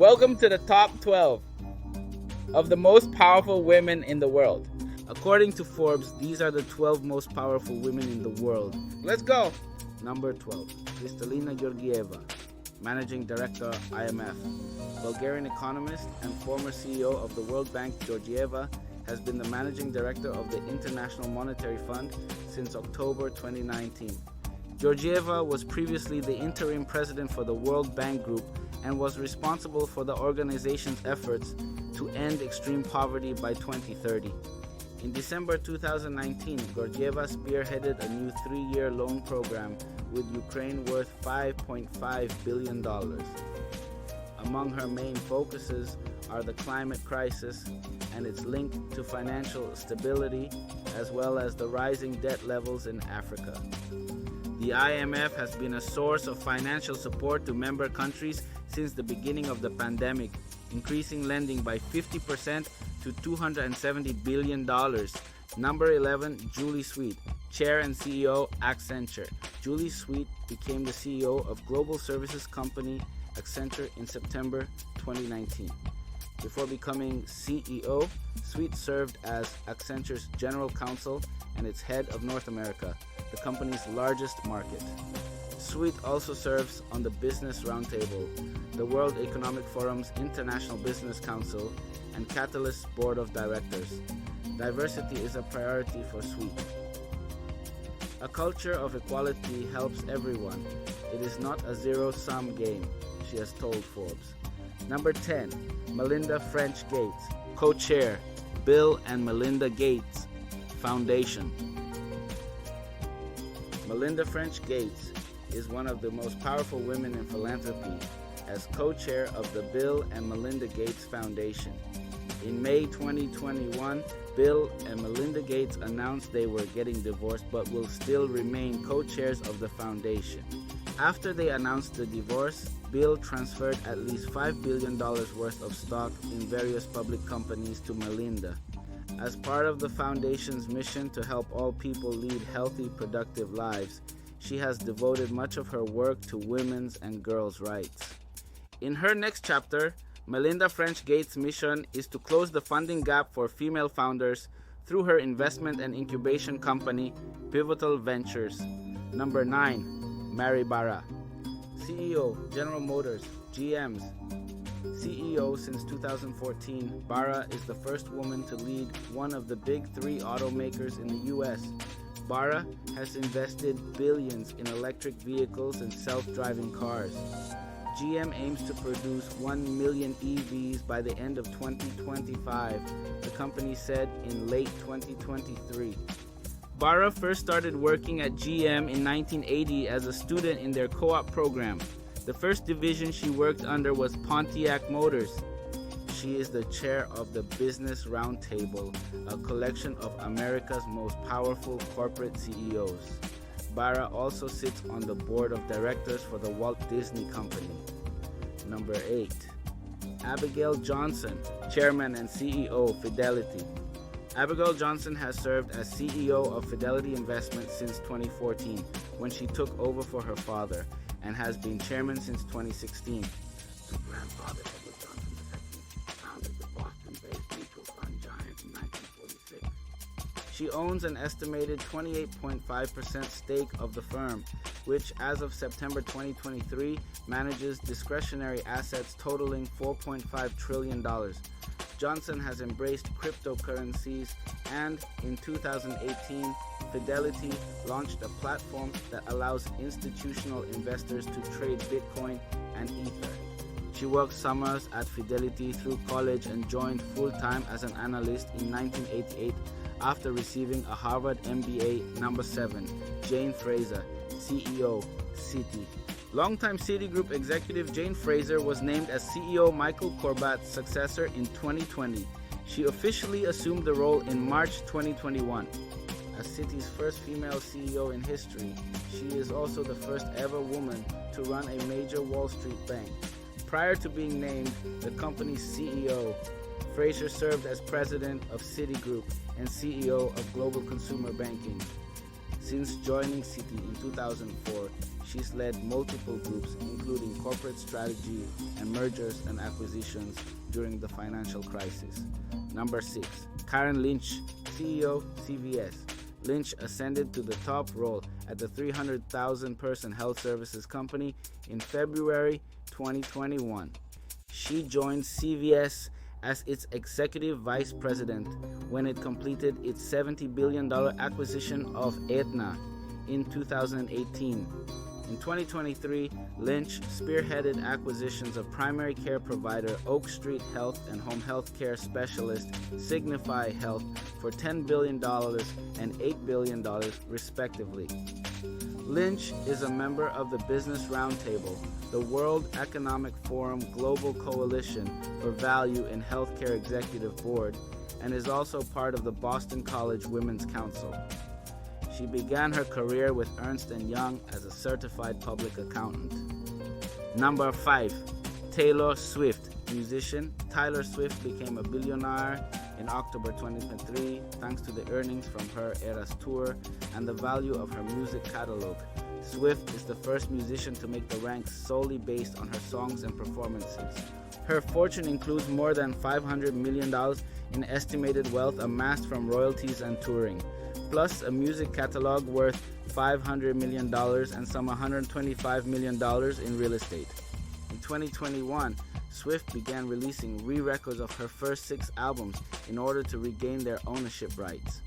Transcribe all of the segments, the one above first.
Welcome to the top 12 of the most powerful women in the world. According to Forbes, these are the 12 most powerful women in the world. Let's go! Number 12, Kristalina Georgieva, Managing Director, IMF. Bulgarian economist and former CEO of the World Bank, Georgieva has been the Managing Director of the International Monetary Fund since October 2019. Georgieva was previously the interim president for the World Bank Group and was responsible for the organization's efforts to end extreme poverty by 2030. In December 2019, Georgieva spearheaded a new 3-year loan program with Ukraine worth $5.5 billion. Among her main focuses are the climate crisis and its link to financial stability, as well as the rising debt levels in Africa. The IMF has been a source of financial support to member countries since the beginning of the pandemic, increasing lending by 50% to $270 billion. Number 11, Julie Sweet, Chair and CEO, Accenture. Julie Sweet became the CEO of global services company Accenture in September 2019. Before becoming CEO, Sweet served as Accenture's General Counsel and its head of North America, the company's largest market. Sweet also serves on the Business Roundtable, the World Economic Forum's International Business Council, and Catalyst's Board of Directors. Diversity is a priority for Sweet. A culture of equality helps everyone. It is not a zero-sum game, she has told Forbes. Number 10, Melinda French Gates, co-chair, Bill and Melinda Gates Foundation. Melinda French Gates is one of the most powerful women in philanthropy as co-chair of the Bill and Melinda Gates Foundation. In May 2021, Bill and Melinda Gates announced they were getting divorced but will still remain co-chairs of the foundation. After they announced the divorce, Bill transferred at least $5 billion worth of stock in various public companies to Melinda. As part of the foundation's mission to help all people lead healthy, productive lives, she has devoted much of her work to women's and girls' rights. In her next chapter, Melinda French Gates' mission is to close the funding gap for female founders through her investment and incubation company, Pivotal Ventures. Number 9, Mary Barra, CEO, General Motors, GM's. CEO since 2014, Barra is the first woman to lead one of the big 3 automakers in the US. Barra has invested billions in electric vehicles and self-driving cars. GM aims to produce 1 million EVs by the end of 2025, the company said in late 2023. Barra first started working at GM in 1980 as a student in their co-op program. The first division she worked under was Pontiac Motors. She is the chair of the Business Roundtable, a collection of America's most powerful corporate CEOs. Barra also sits on the board of directors for the Walt Disney Company. Number 8, Abigail Johnson, Chairman and CEO, Fidelity. Abigail Johnson has served as CEO of Fidelity Investments since 2014, when she took over for her father, and has been chairman since 2016. Her grandfather, Edward Johnson II, founded the Boston-based mutual fund giant in 1946. She owns an estimated 28.5% stake of the firm, which as of September 2023 manages discretionary assets totaling $4.5 trillion. Johnson has embraced cryptocurrencies, and in 2018, Fidelity launched a platform that allows institutional investors to trade Bitcoin and Ether. She worked summers at Fidelity through college and joined full-time as an analyst in 1988 after receiving a Harvard MBA. Number 7, Jane Fraser, CEO, Citi. Longtime Citigroup executive Jane Fraser was named as CEO Michael Corbat's successor in 2020. She officially assumed the role in March 2021. As Citi's first female CEO in history, she is also the first ever woman to run a major Wall Street bank. Prior to being named the company's CEO, Fraser served as president of Citigroup and CEO of Global Consumer Banking. Since joining Citi in 2004, she's led multiple groups, including corporate strategy and mergers and acquisitions during the financial crisis. Number 6. Karen Lynch, CEO, CVS. Lynch ascended to the top role at the 300,000-person health services company in February 2021. She joined CVS as its executive vice president when it completed its $70 billion acquisition of Aetna in 2018. In 2023, Lynch spearheaded acquisitions of primary care provider Oak Street Health and home health care specialist Signify Health for $10 billion and $8 billion, respectively. Lynch is a member of the Business Roundtable, the World Economic Forum Global Coalition for Value in Healthcare Executive Board, and is also part of the Boston College Women's Council. She began her career with Ernst & Young as a certified public accountant. Number 5. Taylor Swift. Musician Taylor Swift became a billionaire in October 2023 thanks to the earnings from her Eras tour and the value of her music catalog. Swift is the first musician to make the ranks solely based on her songs and performances. Her fortune includes more than $500 million in estimated wealth amassed from royalties and touring, plus a music catalog worth $500 million and some $125 million in real estate. In 2021, Swift began releasing re-records of her first 6 albums in order to regain their ownership rights.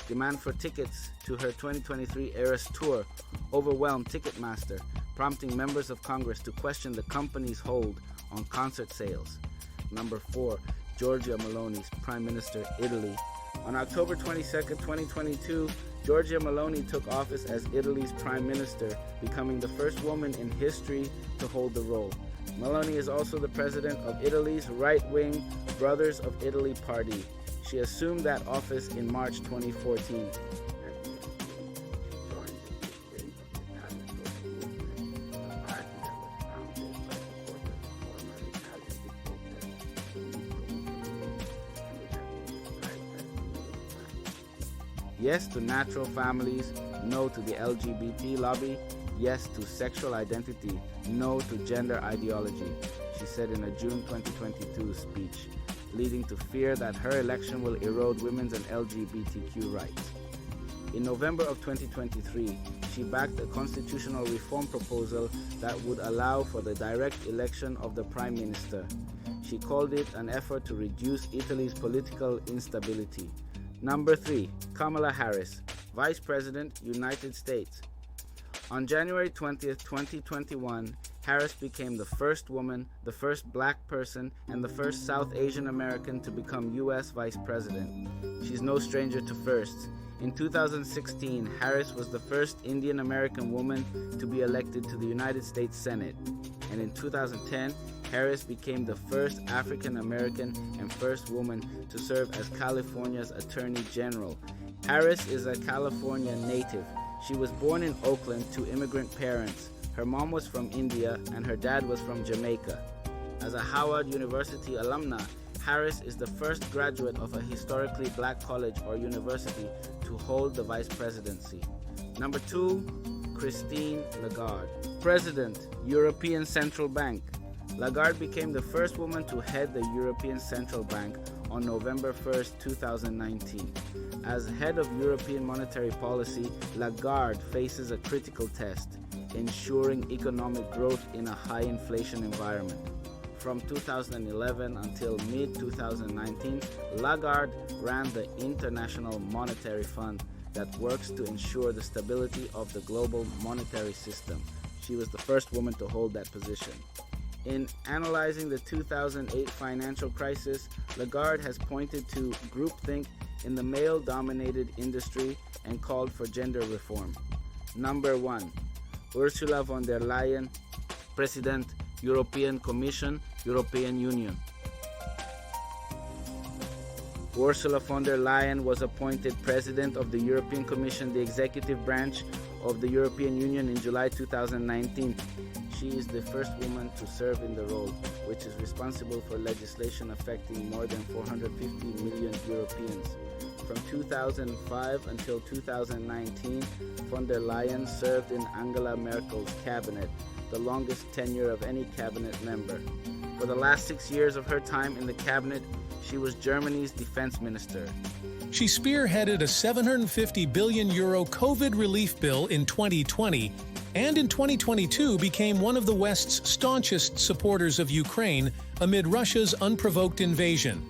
Demand for tickets to her 2023 Eras tour overwhelmed Ticketmaster, prompting members of Congress to question the company's hold on concert sales. Number 4. Giorgia Meloni, Prime Minister, Italy. On October 22, 2022, Giorgia Meloni took office as Italy's Prime Minister, becoming the first woman in history to hold the role. Meloni is also the president of Italy's right-wing Brothers of Italy party. She assumed that office in March 2014. Yes to natural families, no to the LGBT lobby, yes to sexual identity, no to gender ideology, she said in a June 2022 speech, leading to fear that her election will erode women's and LGBTQ rights. In November of 2023, she backed a constitutional reform proposal that would allow for the direct election of the Prime Minister. She called it an effort to reduce Italy's political instability. Number 3. Kamala Harris, Vice President, United States. On January 20th, 2021, Harris became the first woman, the first black person, and the first South Asian American to become U.S. Vice President. She's no stranger to firsts. In 2016, Harris was the first Indian American woman to be elected to the United States Senate. And in 2010, Harris became the first African American and first woman to serve as California's Attorney General. Harris is a California native. She was born in Oakland to immigrant parents. Her mom was from India and her dad was from Jamaica. As a Howard University alumna, Harris is the first graduate of a historically black college or university to hold the vice presidency. Number 2, Christine Lagarde, President, European Central Bank. Lagarde became the first woman to head the European Central Bank on November 1st, 2019. As head of European monetary policy, Lagarde faces a critical test, ensuring economic growth in a high inflation environment. From 2011 until mid-2019, Lagarde ran the International Monetary Fund that works to ensure the stability of the global monetary system. She was the first woman to hold that position. In analyzing the 2008 financial crisis, Lagarde has pointed to groupthink in the male-dominated industry and called for gender reform. Number 1, Ursula von der Leyen, President, European Commission, European Union. Ursula von der Leyen was appointed President of the European Commission, the executive branch of the European Union, in July 2019. She is the first woman to serve in the role, which is responsible for legislation affecting more than 450 million Europeans. From 2005 until 2019, von der Leyen served in Angela Merkel's cabinet, the longest tenure of any cabinet member. For the last 6 years of her time in the cabinet, she was Germany's defense minister. She spearheaded a €750 billion COVID relief bill in 2020, and in 2022 became one of the West's staunchest supporters of Ukraine amid Russia's unprovoked invasion.